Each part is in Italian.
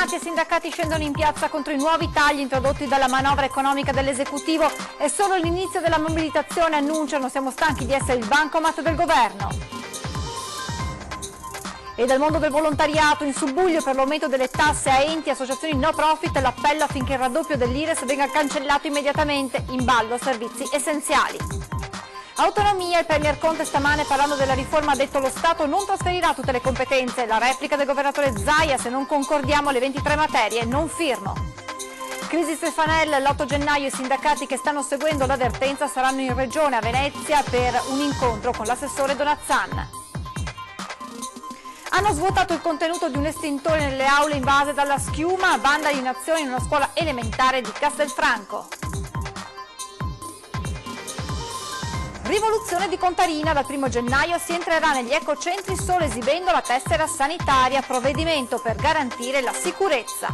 pensionati e sindacati scendono in piazza contro i nuovi tagli introdotti dalla manovra economica dell'esecutivo. È solo l'inizio della mobilitazione, annunciano, siamo stanchi di essere il bancomat del governo. E dal mondo del volontariato, in subbuglio per l'aumento delle tasse a enti e associazioni no profit, l'appello affinché il raddoppio dell'Ires venga cancellato immediatamente, in ballo servizi essenziali. Autonomia, il Premier Conte stamane parlando della riforma ha detto lo Stato non trasferirà tutte le competenze, la replica del governatore Zaia: se non concordiamo le 23 materie non firmo. Crisi Stefanel, l'8 gennaio i sindacati che stanno seguendo l'avvertenza saranno in regione a Venezia per un incontro con l'assessore Donazzan. Hanno svuotato il contenuto di un estintore nelle aule invase dalla schiuma, banda di nazioni in una scuola elementare di Castelfranco. Rivoluzione di Contarina, dal 1 gennaio si entrerà negli ecocentri solo esibendo la tessera sanitaria, provvedimento per garantire la sicurezza.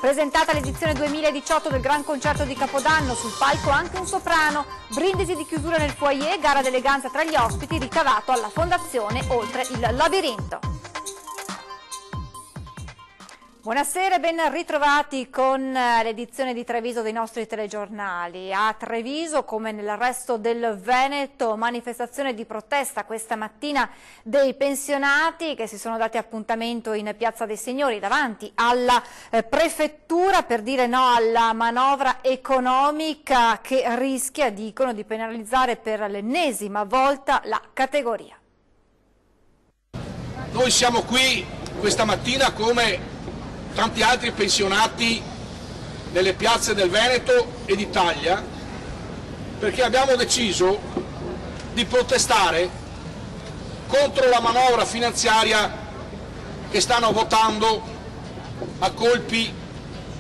Presentata l'edizione 2018 del Gran Concerto di Capodanno, sul palco anche un soprano, brindisi di chiusura nel foyer, gara d'eleganza tra gli ospiti, ricavato alla Fondazione Oltre il Labirinto. Buonasera e ben ritrovati con l'edizione di Treviso dei nostri telegiornali. A Treviso, come nel resto del Veneto, manifestazione di protesta questa mattina dei pensionati che si sono dati appuntamento in Piazza dei Signori davanti alla prefettura per dire no alla manovra economica che rischia, dicono, di penalizzare per l'ennesima volta la categoria. Noi siamo qui questa mattina come tanti altri pensionati nelle piazze del Veneto e d'Italia, perché abbiamo deciso di protestare contro la manovra finanziaria che stanno votando a colpi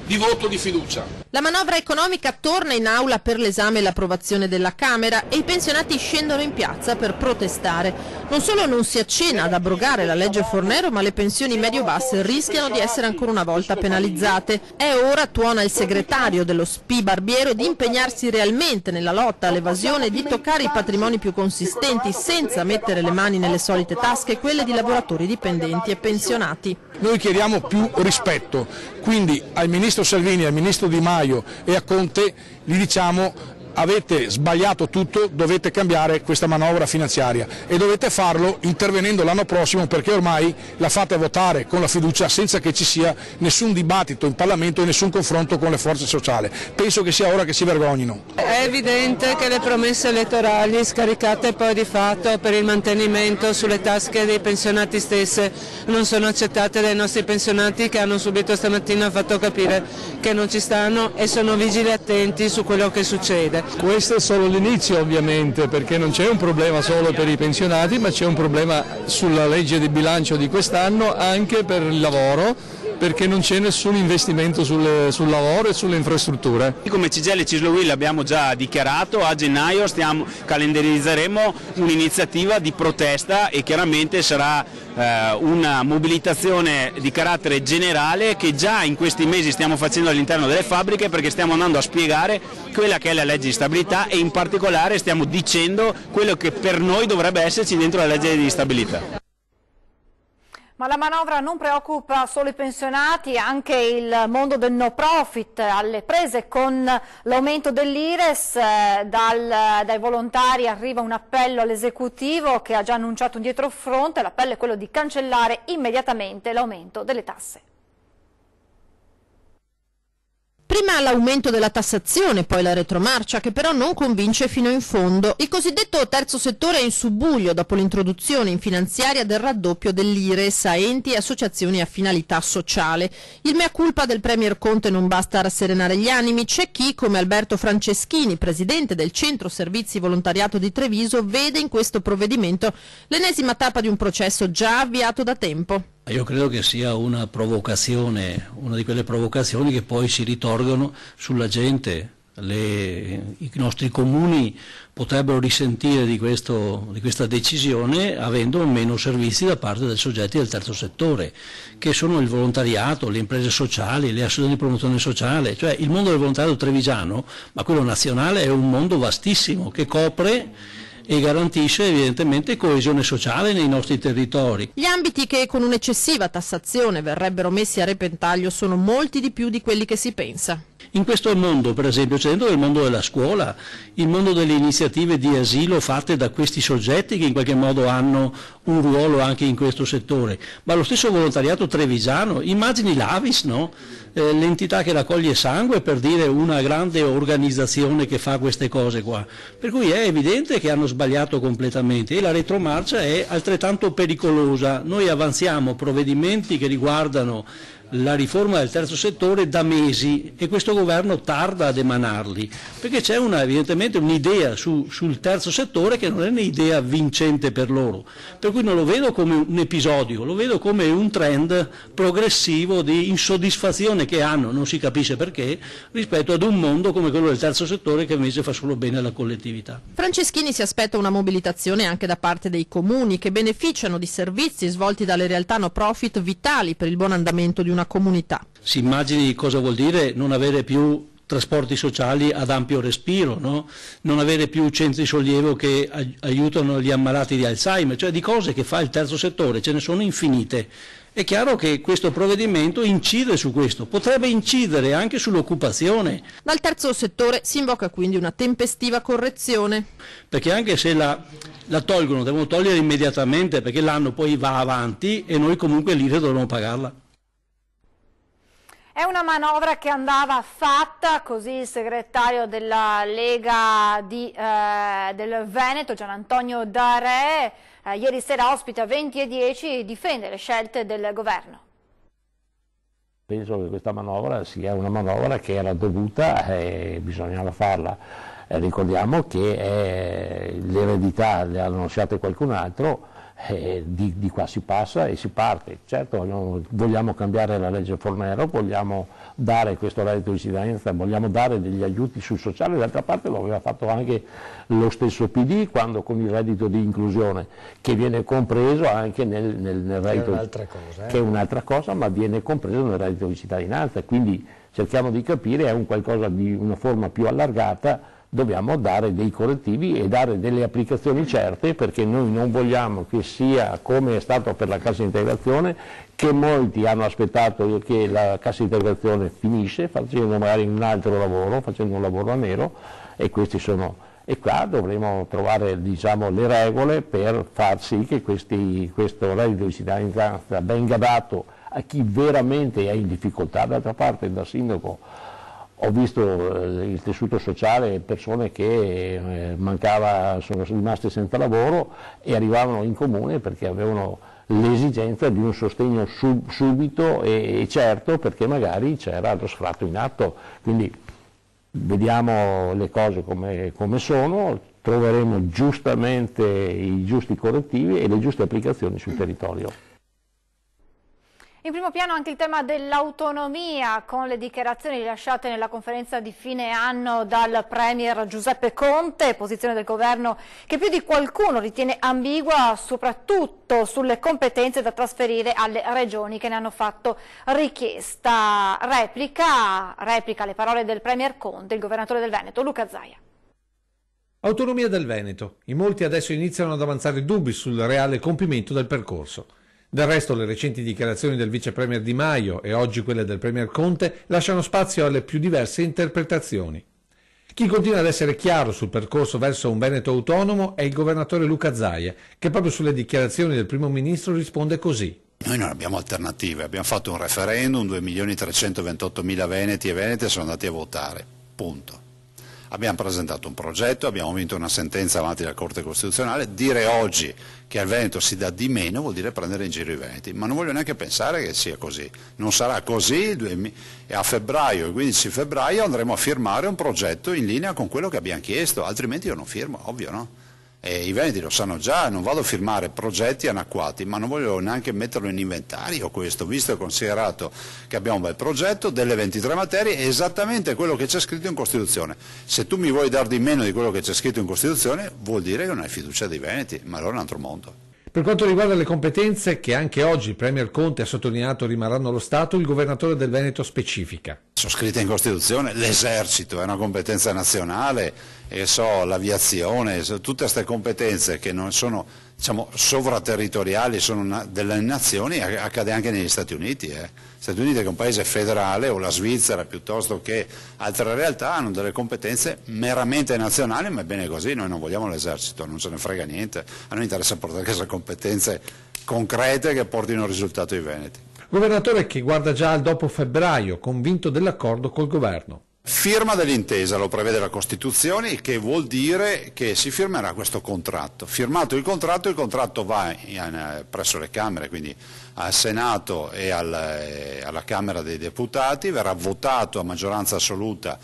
di voto di fiducia. La manovra economica torna in aula per l'esame e l'approvazione della Camera e i pensionati scendono in piazza per protestare. Non solo non si accenna ad abrogare la legge Fornero, ma le pensioni medio-basse rischiano di essere ancora una volta penalizzate. È ora, tuona il segretario dello SPI Barbiero, di impegnarsi realmente nella lotta all'evasione e di toccare i patrimoni più consistenti senza mettere le mani nelle solite tasche, quelle di lavoratori dipendenti e pensionati. Noi chiediamo più rispetto, quindi al Ministro Salvini, al Ministro Di Maio e a Conte gli diciamo: avete sbagliato tutto, dovete cambiare questa manovra finanziaria e dovete farlo intervenendo l'anno prossimo, perché ormai la fate votare con la fiducia senza che ci sia nessun dibattito in Parlamento e nessun confronto con le forze sociali. Penso che sia ora che si vergognino. È evidente che le promesse elettorali scaricate poi di fatto per il mantenimento sulle tasche dei pensionati stesse non sono accettate dai nostri pensionati, che hanno subito stamattina fatto capire che non ci stanno e sono vigili attenti su quello che succede. Questo è solo l'inizio, ovviamente, perché non c'è un problema solo per i pensionati, ma c'è un problema sulla legge di bilancio di quest'anno anche per il lavoro, perché non c'è nessun investimento sul lavoro e sulle infrastrutture. Come CGIL Cislo Will abbiamo già dichiarato, a gennaio calendarizzeremo un'iniziativa di protesta e chiaramente sarà una mobilitazione di carattere generale che già in questi mesi stiamo facendo all'interno delle fabbriche, perché stiamo andando a spiegare quella che è la legge di stabilità e in particolare stiamo dicendo quello che per noi dovrebbe esserci dentro la legge di stabilità. Ma la manovra non preoccupa solo i pensionati, anche il mondo del no profit, alle prese con l'aumento dell'Ires. Dai volontari arriva un appello all'esecutivo che ha già annunciato un dietrofront. L'appello è quello di cancellare immediatamente l'aumento delle tasse. Prima l'aumento della tassazione, poi la retromarcia, che però non convince fino in fondo. Il cosiddetto terzo settore è in subbuglio dopo l'introduzione in finanziaria del raddoppio dell'Ires a enti e associazioni a finalità sociale. Il mea culpa del Premier Conte non basta a rasserenare gli animi. C'è chi, come Alberto Franceschini, presidente del Centro Servizi Volontariato di Treviso, vede in questo provvedimento l'ennesima tappa di un processo già avviato da tempo. Io credo che sia una provocazione, una di quelle provocazioni che poi si ritorgono sulla gente. I nostri comuni potrebbero risentire di questa decisione avendo meno servizi da parte dei soggetti del terzo settore, che sono il volontariato, le imprese sociali, le associazioni di promozione sociale. Cioè il mondo del volontariato trevigiano, ma quello nazionale, è un mondo vastissimo che copre e garantisce evidentemente coesione sociale nei nostri territori. Gli ambiti che con un'eccessiva tassazione verrebbero messi a repentaglio sono molti di più di quelli che si pensa. In questo mondo, per esempio, c'è dentro il mondo della scuola, il mondo delle iniziative di asilo fatte da questi soggetti che in qualche modo hanno un ruolo anche in questo settore, ma lo stesso volontariato trevigiano, immagini l'Avis, no? L'entità che raccoglie sangue, per dire, una grande organizzazione che fa queste cose qua, per cui è evidente che hanno sbagliato completamente e la retromarcia è altrettanto pericolosa. Noi avanziamo provvedimenti che riguardano la riforma del terzo settore da mesi e questo governo tarda ad emanarli, perché c'è evidentemente un'idea sul terzo settore che non è un'idea vincente per loro, per cui non lo vedo come un episodio, lo vedo come un trend progressivo di insoddisfazione che hanno, non si capisce perché, rispetto ad un mondo come quello del terzo settore che invece fa solo bene alla collettività. Franceschini si aspetta una mobilitazione anche da parte dei comuni che beneficiano di servizi svolti dalle realtà no profit vitali per il buon andamento di una comunità. Si immagini cosa vuol dire non avere più trasporti sociali ad ampio respiro, no? Non avere più centri sollievo che aiutano gli ammalati di Alzheimer, cioè di cose che fa il terzo settore, ce ne sono infinite. È chiaro che questo provvedimento incide su questo, potrebbe incidere anche sull'occupazione. Dal terzo settore si invoca quindi una tempestiva correzione. Perché anche se la tolgono, devono togliere immediatamente, perché l'anno poi va avanti e noi comunque l'IRE dovremo pagarla. È una manovra che andava fatta, così il segretario della Lega del Veneto, Gian Antonio D'Are, ieri sera ospita 20:10 difende le scelte del governo. Penso che questa manovra sia una manovra che era dovuta e bisognava farla. Ricordiamo che l'eredità le hanno lasciate qualcun altro. Di qua si passa e si parte. Certo vogliamo cambiare la legge Fornero, vogliamo dare questo reddito di cittadinanza, vogliamo dare degli aiuti sul sociale, d'altra parte lo aveva fatto anche lo stesso PD quando con il reddito di inclusione, che viene compreso anche nel reddito, che è un'altra cosa, ma viene compreso nel reddito di cittadinanza, quindi cerchiamo di capire, è un qualcosa di una forma più allargata. Dobbiamo dare dei correttivi e dare delle applicazioni certe, perché noi non vogliamo che sia come è stato per la cassa integrazione, che molti hanno aspettato che la cassa integrazione finisce facendo magari un altro lavoro, facendo un lavoro a nero, e questi sono. E qua dovremo trovare, diciamo, le regole per far sì che questo reddito di cittadinanza venga dato a chi veramente è in difficoltà. D'altra parte, da sindaco ho visto il tessuto sociale, persone che sono rimaste senza lavoro e arrivavano in comune perché avevano l'esigenza di un sostegno subito e certo, perché magari c'era lo sfratto in atto. Quindi vediamo le cose come sono, troveremo giustamente i giusti correttivi e le giuste applicazioni sul territorio. In primo piano anche il tema dell'autonomia, con le dichiarazioni rilasciate nella conferenza di fine anno dal Premier Giuseppe Conte, posizione del governo che più di qualcuno ritiene ambigua, soprattutto sulle competenze da trasferire alle regioni che ne hanno fatto richiesta. Replica le parole del Premier Conte, il governatore del Veneto, Luca Zaia. Autonomia del Veneto. In molti adesso iniziano ad avanzare dubbi sul reale compimento del percorso. Del resto le recenti dichiarazioni del vice premier Di Maio e oggi quelle del premier Conte lasciano spazio alle più diverse interpretazioni. Chi continua ad essere chiaro sul percorso verso un Veneto autonomo è il governatore Luca Zaia, che proprio sulle dichiarazioni del primo ministro risponde così. Noi non abbiamo alternative, abbiamo fatto un referendum, 2.328.000 veneti e venete sono andati a votare, punto. Abbiamo presentato un progetto, abbiamo vinto una sentenza avanti alla Corte Costituzionale. Dire oggi che al Veneto si dà di meno vuol dire prendere in giro i veneti, ma non voglio neanche pensare che sia così. Non sarà così e a febbraio, il 15 febbraio, andremo a firmare un progetto in linea con quello che abbiamo chiesto, altrimenti io non firmo, ovvio, no? E i veneti lo sanno già, non vado a firmare progetti anacquati, ma non voglio neanche metterlo in inventario questo, visto e considerato che abbiamo un bel progetto, delle 23 materie, è esattamente quello che c'è scritto in Costituzione. Se tu mi vuoi dar di meno di quello che c'è scritto in Costituzione, vuol dire che non hai fiducia dei veneti, ma allora è un altro mondo. Per quanto riguarda le competenze, che anche oggi il Premier Conte ha sottolineato rimarranno allo Stato, il governatore del Veneto specifica. sono scritte in Costituzione, l'esercito è una competenza nazionale, e l'aviazione, tutte queste competenze che non sono, diciamo, sovraterritoriali, sono delle nazioni, accade anche negli Stati Uniti. Gli Stati Uniti, che è un paese federale, o la Svizzera piuttosto che altre realtà, hanno delle competenze meramente nazionali, ma è bene così, noi non vogliamo l'esercito, non ce ne frega niente, a noi interessa portare queste competenze concrete che portino risultato ai veneti. Governatore che guarda già al dopo febbraio, convinto dell'accordo col governo. Firma dell'intesa, lo prevede la Costituzione, che vuol dire che si firmerà questo contratto. Firmato il contratto va presso le Camere, quindi al Senato e alla Camera dei Deputati, verrà votato a maggioranza assoluta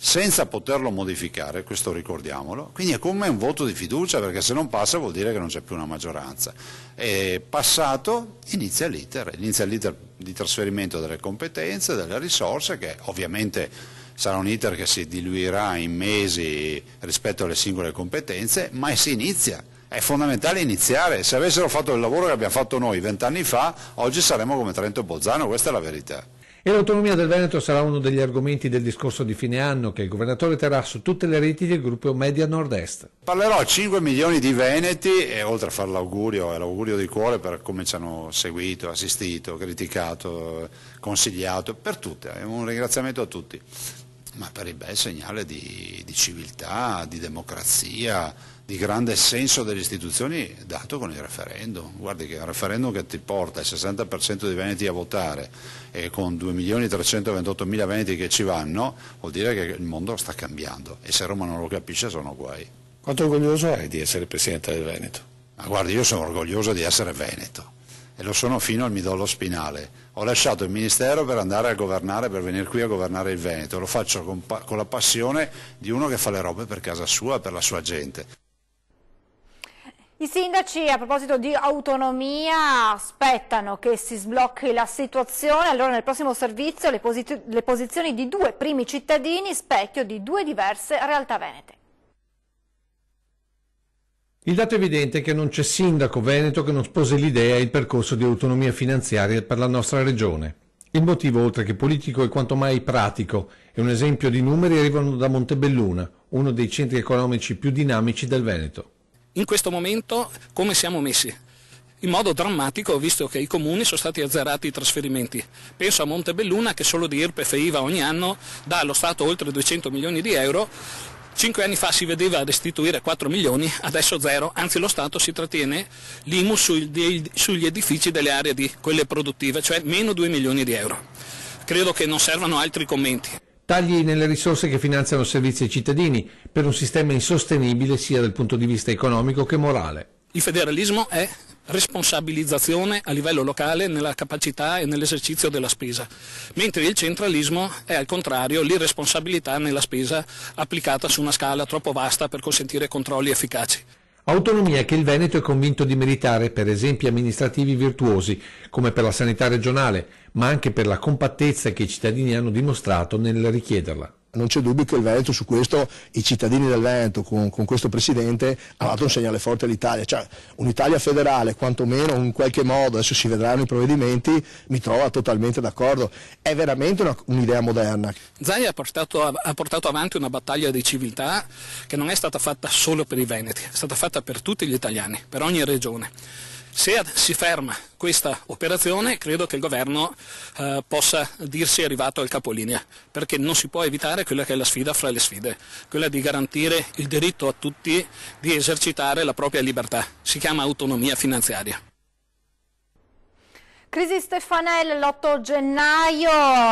senza poterlo modificare, questo ricordiamolo, quindi è come un voto di fiducia, perché se non passa vuol dire che non c'è più una maggioranza. E passato inizia l'iter di trasferimento delle competenze, delle risorse, che ovviamente sarà un iter che si diluirà in mesi rispetto alle singole competenze, ma si inizia. È fondamentale iniziare. Se avessero fatto il lavoro che abbiamo fatto noi 20 anni fa, oggi saremmo come Trento e Bolzano, questa è la verità. E l'autonomia del Veneto sarà uno degli argomenti del discorso di fine anno che il governatore terrà su tutte le reti del gruppo Media Nord-Est. Parlerò a 5 milioni di veneti e oltre a fare l'augurio, è l'augurio di cuore per come ci hanno seguito, assistito, criticato, consigliato, per tutte, è un ringraziamento a tutti, ma per il bel segnale di civiltà, di democrazia, di grande senso delle istituzioni dato con il referendum. Guardi che è un referendum che ti porta il 60% dei veneti a votare e con 2.328.000 veneti che ci vanno, vuol dire che il mondo sta cambiando e se Roma non lo capisce sono guai. Quanto orgoglioso è di essere Presidente del Veneto? Ma guardi, io sono orgoglioso di essere veneto e lo sono fino al midollo spinale. Ho lasciato il Ministero per andare a governare, per venire qui a governare il Veneto, lo faccio con la passione di uno che fa le robe per casa sua e per la sua gente. I sindaci, a proposito di autonomia, aspettano che si sblocchi la situazione. Allora nel prossimo servizio le posizioni di due primi cittadini, specchio di due diverse realtà venete. Il dato evidente è che non c'è sindaco veneto che non sposi l'idea e il percorso di autonomia finanziaria per la nostra regione. Il motivo, oltre che politico, è quanto mai pratico e un esempio di numeri arrivano da Montebelluna, uno dei centri economici più dinamici del Veneto. In questo momento come siamo messi? In modo drammatico, visto che i comuni sono stati azzerati i trasferimenti. Penso a Montebelluna che solo di IRPEF e IVA ogni anno dà allo Stato oltre 200 milioni di euro. 5 anni fa si vedeva restituire 4 milioni, adesso zero, anzi lo Stato si trattiene l'IMU sugli edifici delle aree di quelle produttive, cioè meno 2 milioni di euro. Credo che non servano altri commenti. Tagli nelle risorse che finanziano servizi ai cittadini per un sistema insostenibile sia dal punto di vista economico che morale. Il federalismo è responsabilizzazione a livello locale nella capacità e nell'esercizio della spesa, mentre il centralismo è al contrario l'irresponsabilità nella spesa applicata su una scala troppo vasta per consentire controlli efficaci. Autonomia che il Veneto è convinto di meritare per esempi amministrativi virtuosi, come per la sanità regionale, ma anche per la compattezza che i cittadini hanno dimostrato nel richiederla. Non c'è dubbio che il Veneto, su questo, i cittadini del Veneto con questo Presidente hanno dato un segnale forte all'Italia, cioè un'Italia federale, quantomeno in qualche modo, adesso si vedranno i provvedimenti, mi trova totalmente d'accordo, è veramente un'idea moderna. Zaia ha portato avanti una battaglia di civiltà che non è stata fatta solo per i veneti, è stata fatta per tutti gli italiani, per ogni regione. Se si ferma questa operazione, credo che il governo possa dirsi arrivato al capolinea, perché non si può evitare quella che è la sfida fra le sfide, quella di garantire il diritto a tutti di esercitare la propria libertà. Si chiama autonomia finanziaria. Crisi Stefanel l'8 gennaio,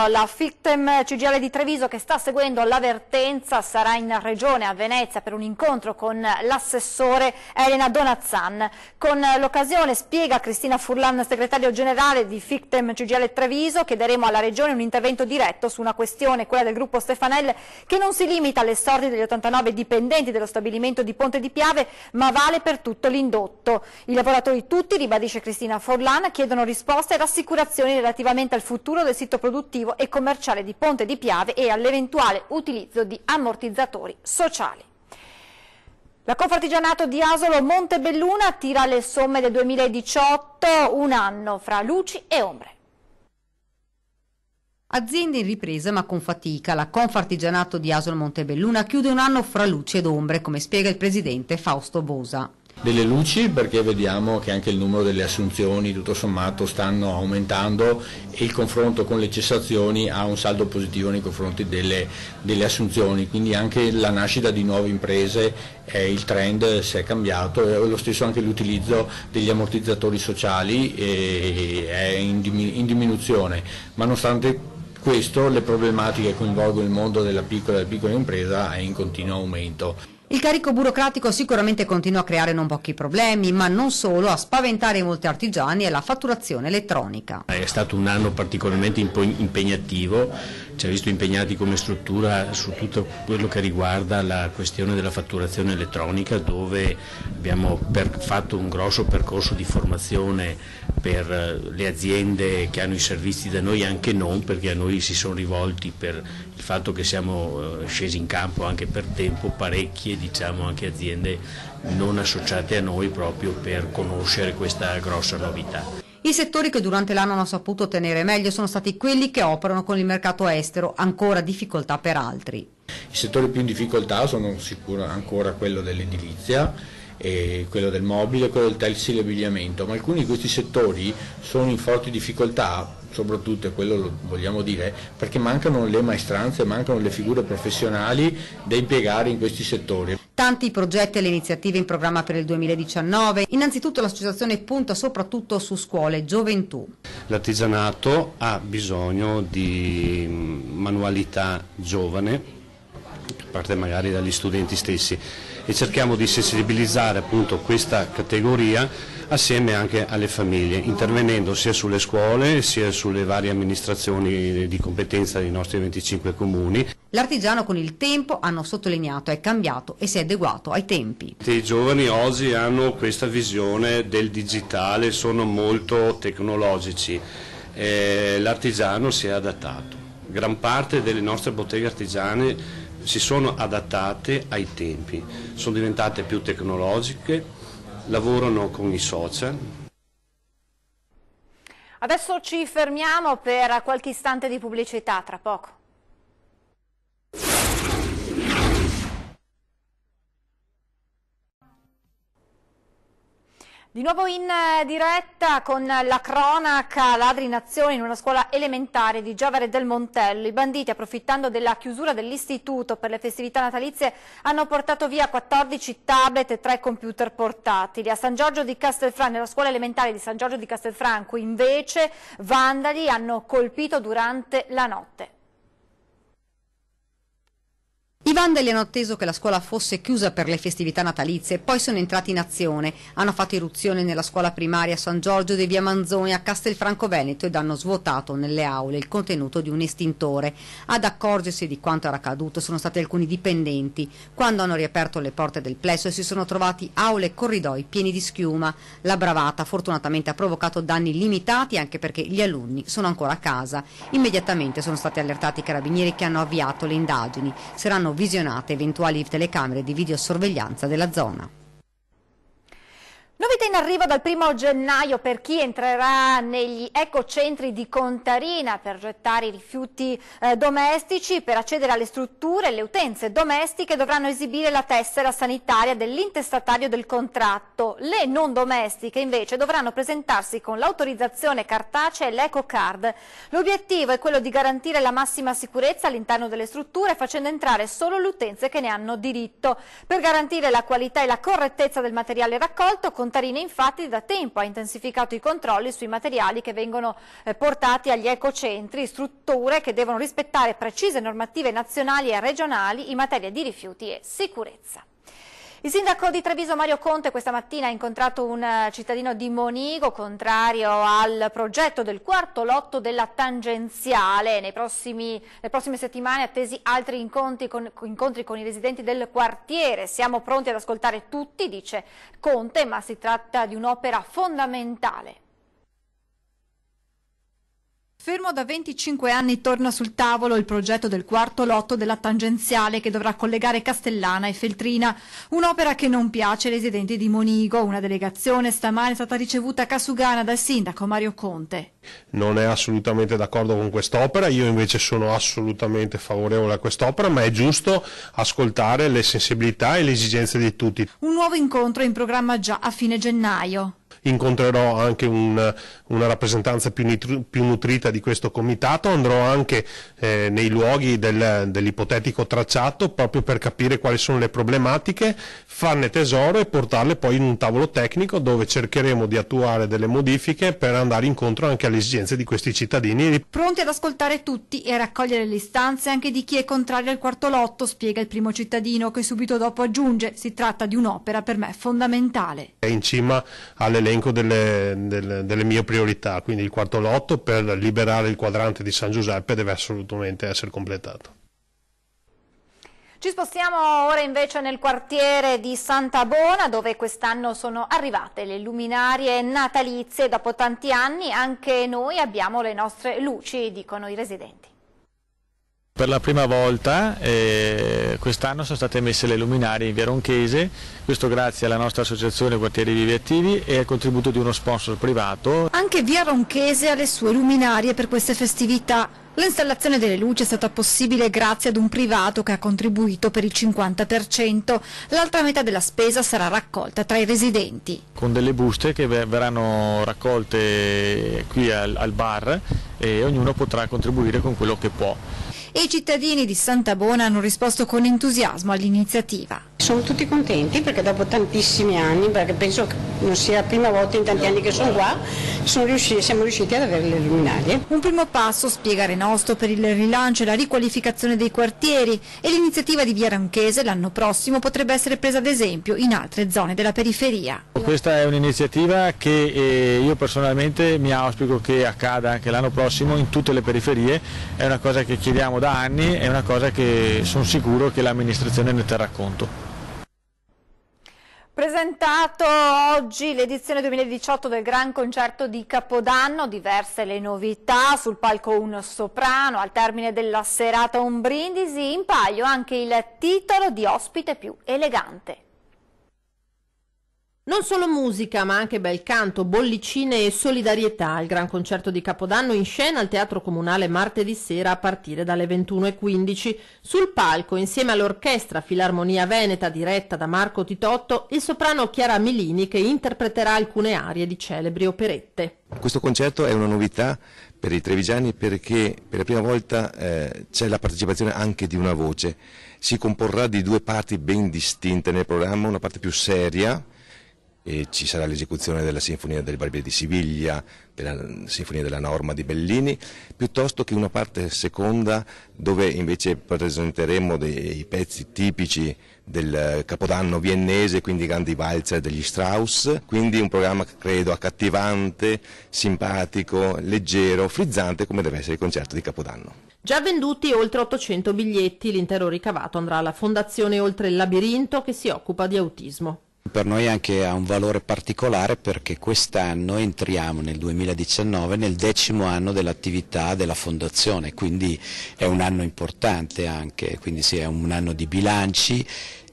la FICTEM CGIL di Treviso che sta seguendo l'avvertenza sarà in regione a Venezia per un incontro con l'assessore Elena Donazzan. Con l'occasione, spiega Cristina Furlan, segretario generale di FICTEM CGIL Treviso, chiederemo alla regione un intervento diretto su una questione, quella del gruppo Stefanel, che non si limita alle sorti degli 89 dipendenti dello stabilimento di Ponte di Piave, ma vale per tutto l'indotto. I lavoratori tutti, ribadisce Cristina Furlan, chiedono risposte e rassicurazioni relativamente al futuro del sito produttivo e commerciale di Ponte di Piave e all'eventuale utilizzo di ammortizzatori sociali. La Confartigianato di Asolo Montebelluna tira le somme del 2018, un anno fra luci e ombre. Aziende in ripresa ma con fatica. La Confartigianato di Asolo Montebelluna chiude un anno fra luci ed ombre, come spiega il presidente Fausto Bosa. Delle luci perché vediamo che anche il numero delle assunzioni tutto sommato stanno aumentando e il confronto con le cessazioni ha un saldo positivo nei confronti delle assunzioni, quindi anche la nascita di nuove imprese, il trend si è cambiato e lo stesso anche l'utilizzo degli ammortizzatori sociali è in diminuzione, ma nonostante questo le problematiche che coinvolgono il mondo della piccola impresa è in continuo aumento. Il carico burocratico sicuramente continua a creare non pochi problemi, ma non solo, a spaventare molti artigiani è la fatturazione elettronica. È stato un anno particolarmente impegnativo, ci ha visto impegnati come struttura su tutto quello che riguarda la questione della fatturazione elettronica, dove abbiamo fatto un grosso percorso di formazione per le aziende che hanno i servizi da noi, anche non, perché a noi si sono rivolti per il fatto che siamo scesi in campo anche per tempo parecchie, diciamo, anche aziende non associate a noi proprio per conoscere questa grossa novità. I settori che durante l'anno hanno saputo tenere meglio sono stati quelli che operano con il mercato estero, ancora difficoltà per altri. I settori più in difficoltà sono sicuro ancora quello dell'edilizia, e quello del mobile e quello del tessile e abbigliamento, ma alcuni di questi settori sono in forti difficoltà, soprattutto, e quello lo vogliamo dire, perché mancano le maestranze, mancano le figure professionali da impiegare in questi settori. Tanti i progetti e le iniziative in programma per il 2019, innanzitutto l'associazione punta soprattutto su scuole e gioventù. L'artigianato ha bisogno di manualità giovane, a parte magari dagli studenti stessi, e cerchiamo di sensibilizzare appunto questa categoria assieme anche alle famiglie, intervenendo sia sulle scuole sia sulle varie amministrazioni di competenza dei nostri 25 comuni. L'artigiano con il tempo, hanno sottolineato, è cambiato e si è adeguato ai tempi. I giovani oggi hanno questa visione del digitale, sono molto tecnologici, l'artigiano si è adattato. Gran parte delle nostre botteghe artigiane si sono adattate ai tempi, sono diventate più tecnologiche, lavorano con i social. Adesso ci fermiamo per qualche istante di pubblicità, tra poco. Di nuovo in diretta con la cronaca, ladri in azione in una scuola elementare di Giovere del Montello. I banditi, approfittando della chiusura dell'istituto per le festività natalizie, hanno portato via 14 tablet e 3 computer portatili. A San Giorgio di Castelfranco, nella scuola elementare di San Giorgio di Castelfranco, invece, vandali hanno colpito durante la notte. I vandali hanno atteso che la scuola fosse chiusa per le festività natalizie e poi sono entrati in azione. Hanno fatto irruzione nella scuola primaria San Giorgio di Via Manzoni a Castelfranco Veneto ed hanno svuotato nelle aule il contenuto di un estintore. Ad accorgersi di quanto era accaduto sono stati alcuni dipendenti. Quando hanno riaperto le porte del plesso si sono trovati aule e corridoi pieni di schiuma. La bravata fortunatamente ha provocato danni limitati, anche perché gli alunni sono ancora a casa. Immediatamente sono stati allertati i carabinieri che hanno avviato le indagini. Saranno visionate eventuali telecamere di videosorveglianza della zona. Novità in arrivo dal 1° gennaio per chi entrerà negli ecocentri di Contarina per gettare i rifiuti domestici. Per accedere alle strutture, le utenze domestiche dovranno esibire la tessera sanitaria dell'intestatario del contratto. Le non domestiche invece dovranno presentarsi con l'autorizzazione cartacea e l'EcoCard. L'obiettivo è quello di garantire la massima sicurezza all'interno delle strutture, facendo entrare solo le utenze che ne hanno diritto. Per garantire la qualità e la correttezza del materiale raccolto, Contarina infatti da tempo ha intensificato i controlli sui materiali che vengono portati agli ecocentri, strutture che devono rispettare precise normative nazionali e regionali in materia di rifiuti e sicurezza. Il sindaco di Treviso Mario Conte questa mattina ha incontrato un cittadino di Monigo contrario al progetto del quarto lotto della tangenziale. Nelle prossime settimane attesi altri incontri con i residenti del quartiere. Siamo pronti ad ascoltare tutti, dice Conte, ma si tratta di un'opera fondamentale. Fermo da 25 anni torna sul tavolo il progetto del quarto lotto della tangenziale che dovrà collegare Castellana e Feltrina, un'opera che non piace ai residenti di Monigo. Una delegazione stamane è stata ricevuta a Casugana dal sindaco Mario Conte. Non è assolutamente d'accordo con quest'opera, io invece sono assolutamente favorevole a quest'opera, ma è giusto ascoltare le sensibilità e le esigenze di tutti. Un nuovo incontro è in programma già a fine gennaio. Incontrerò anche una rappresentanza più nutrita di questo comitato, andrò anche nei luoghi dell'ipotetico tracciato proprio per capire quali sono le problematiche, farne tesoro e portarle poi in un tavolo tecnico dove cercheremo di attuare delle modifiche per andare incontro anche alle esigenze di questi cittadini. Pronti ad ascoltare tutti e a raccogliere le istanze anche di chi è contrario al quarto lotto, spiega il primo cittadino, che subito dopo aggiunge: si tratta di un'opera per me fondamentale. È in cima all'elenco delle mie priorità, quindi il quarto lotto per liberare il quadrante di San Giuseppe deve assolutamente essere completato. Ci spostiamo ora invece nel quartiere di Sant'Abona, dove quest'anno sono arrivate le luminarie natalizie. Dopo tanti anni anche noi abbiamo le nostre luci, dicono i residenti. Per la prima volta quest'anno sono state messe le luminarie in via Ronchese, questo grazie alla nostra associazione Quartieri Vivi Attivi e al contributo di uno sponsor privato. Anche via Ronchese ha le sue luminarie per queste festività. L'installazione delle luci è stata possibile grazie ad un privato che ha contribuito per il 50%. L'altra metà della spesa sarà raccolta tra i residenti. Con delle buste che verranno raccolte qui al bar e ognuno potrà contribuire con quello che può. E i cittadini di Sant'Abona hanno risposto con entusiasmo all'iniziativa. Sono tutti contenti perché dopo tantissimi anni, perché penso che non sia la prima volta in tanti anni che sono qua, siamo riusciti ad avere le luminarie. Un primo passo, spiega Renosto, per il rilancio e la riqualificazione dei quartieri, e l'iniziativa di via Ronchese l'anno prossimo potrebbe essere presa ad esempio in altre zone della periferia. Questa è un'iniziativa che io personalmente mi auspico che accada anche l'anno prossimo in tutte le periferie, è una cosa che chiediamo da anni, è una cosa che sono sicuro che l'amministrazione ne terrà conto. Presentato oggi l'edizione 2018 del Gran Concerto di Capodanno, diverse le novità, sul palco un soprano, al termine della serata un brindisi, in palio anche il titolo di ospite più elegante. Non solo musica, ma anche bel canto, bollicine e solidarietà. Il Gran Concerto di Capodanno in scena al Teatro Comunale martedì sera a partire dalle 21:15. Sul palco, insieme all'Orchestra Filarmonia Veneta diretta da Marco Titotto, il soprano Chiara Milini che interpreterà alcune arie di celebri operette. Questo concerto è una novità per i trevigiani perché per la prima volta c'è la partecipazione anche di una voce. Si comporrà di due parti ben distinte nel programma, una parte più seria, e ci sarà l'esecuzione della Sinfonia del Barbiere di Siviglia, della Sinfonia della Norma di Bellini, piuttosto che una parte seconda dove invece presenteremo dei pezzi tipici del Capodanno viennese, quindi grandi valzer degli Strauss, quindi un programma credo accattivante, simpatico, leggero, frizzante come deve essere il concerto di Capodanno. Già venduti oltre 800 biglietti, l'intero ricavato andrà alla Fondazione Oltre il Labirinto che si occupa di autismo. Per noi anche ha un valore particolare perché quest'anno entriamo nel 2019 nel 10° anno dell'attività della Fondazione, quindi è un anno importante anche, quindi sì, è un anno di bilanci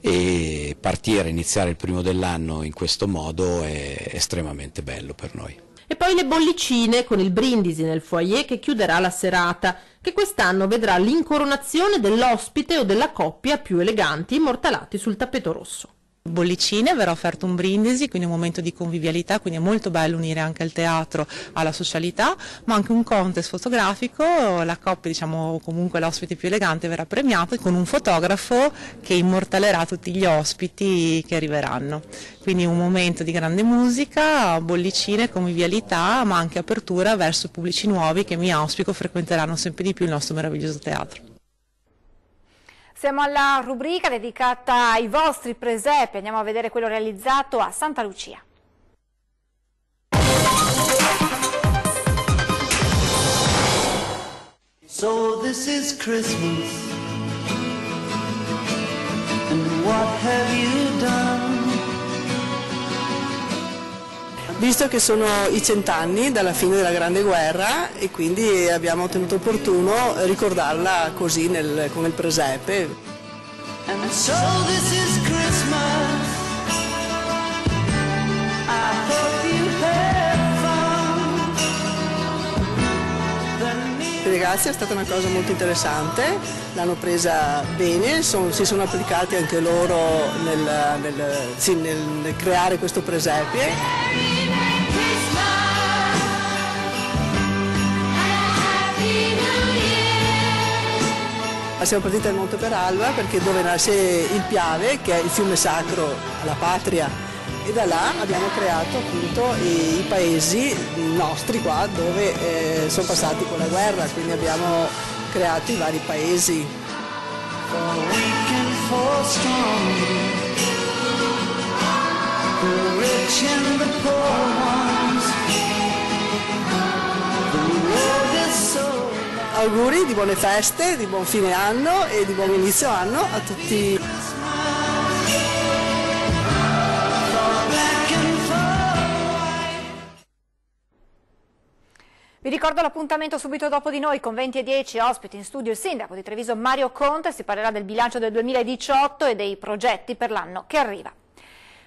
e iniziare il primo dell'anno in questo modo è estremamente bello per noi. E poi le bollicine con il brindisi nel foyer che chiuderà la serata, che quest'anno vedrà l'incoronazione dell'ospite o della coppia più eleganti immortalati sul tappeto rosso. Bollicine, verrà offerto un brindisi, quindi un momento di convivialità, quindi è molto bello unire anche il teatro alla socialità, ma anche un contest fotografico, la coppia, diciamo comunque l'ospite più elegante verrà premiato con un fotografo che immortalerà tutti gli ospiti che arriveranno. Quindi un momento di grande musica, bollicine, convivialità, ma anche apertura verso pubblici nuovi che mi auspico frequenteranno sempre di più il nostro meraviglioso teatro. Siamo alla rubrica dedicata ai vostri presepi, andiamo a vedere quello realizzato a Santa Lucia. So this is Christmas, and what have you done? visto che sono i 100 anni dalla fine della Grande Guerra e quindi abbiamo tenuto opportuno ricordarla così con il presepe. And so this is Christmas. I hope you had fun. Per i ragazzi è stata una cosa molto interessante, l'hanno presa bene, si sono applicati anche loro nel creare questo presepe. Siamo partiti dal Monte Peralba perché dove nasce il Piave, che è il fiume sacro alla patria, e da là abbiamo creato appunto i paesi nostri qua dove sono passati con la guerra, quindi abbiamo creato i vari paesi. Auguri di buone feste, di buon fine anno e di buon inizio anno a tutti. Vi ricordo l'appuntamento subito dopo di noi con 20:10, ospiti in studio il sindaco di Treviso Mario Conte, si parlerà del bilancio del 2018 e dei progetti per l'anno che arriva.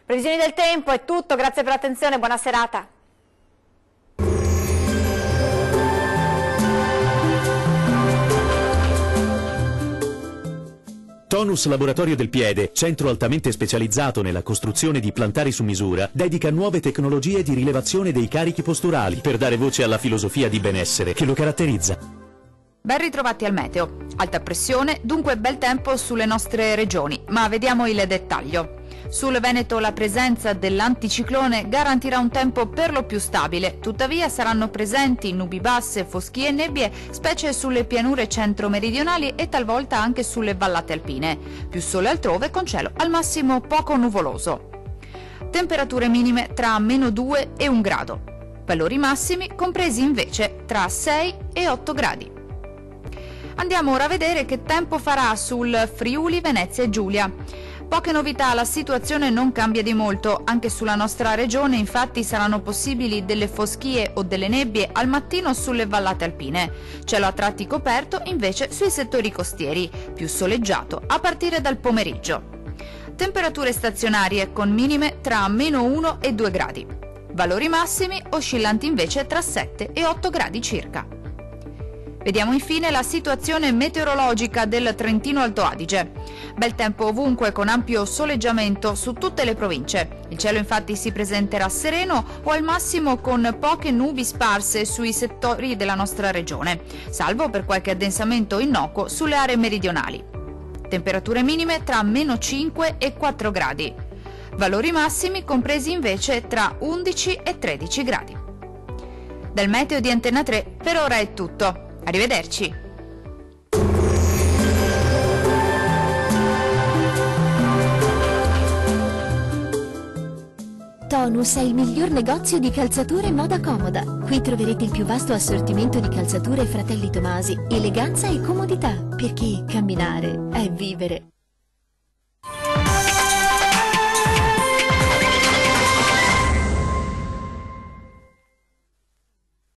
Previsioni del tempo è tutto, grazie per l'attenzione, buona serata. Tonus Laboratorio del Piede, centro altamente specializzato nella costruzione di plantari su misura, dedica nuove tecnologie di rilevazione dei carichi posturali per dare voce alla filosofia di benessere che lo caratterizza. Ben ritrovati al meteo. Alta pressione, dunque bel tempo sulle nostre regioni, ma vediamo il dettaglio. Sul Veneto la presenza dell'anticiclone garantirà un tempo per lo più stabile, tuttavia saranno presenti nubi basse, foschie e nebbie, specie sulle pianure centro-meridionali e talvolta anche sulle vallate alpine. Più sole altrove con cielo al massimo poco nuvoloso. Temperature minime tra -2 e 1 grado. Valori massimi compresi invece tra 6 e 8 gradi. Andiamo ora a vedere che tempo farà sul Friuli, Venezia e Giulia. Poche novità, la situazione non cambia di molto, anche sulla nostra regione infatti saranno possibili delle foschie o delle nebbie al mattino sulle vallate alpine. Cielo a tratti coperto invece sui settori costieri, più soleggiato a partire dal pomeriggio. Temperature stazionarie con minime tra -1 e 2 gradi. Valori massimi oscillanti invece tra 7 e 8 gradi circa. Vediamo infine la situazione meteorologica del Trentino Alto Adige. Bel tempo ovunque con ampio soleggiamento su tutte le province. Il cielo infatti si presenterà sereno o al massimo con poche nubi sparse sui settori della nostra regione, salvo per qualche addensamento innocuo sulle aree meridionali. Temperature minime tra -5 e 4 gradi. Valori massimi compresi invece tra 11 e 13 gradi. Dal meteo di Antenna 3 per ora è tutto. Arrivederci! Tonus è il miglior negozio di calzature e moda comoda. Qui troverete il più vasto assortimento di calzature Fratelli Tomasi, eleganza e comodità, perché camminare è vivere.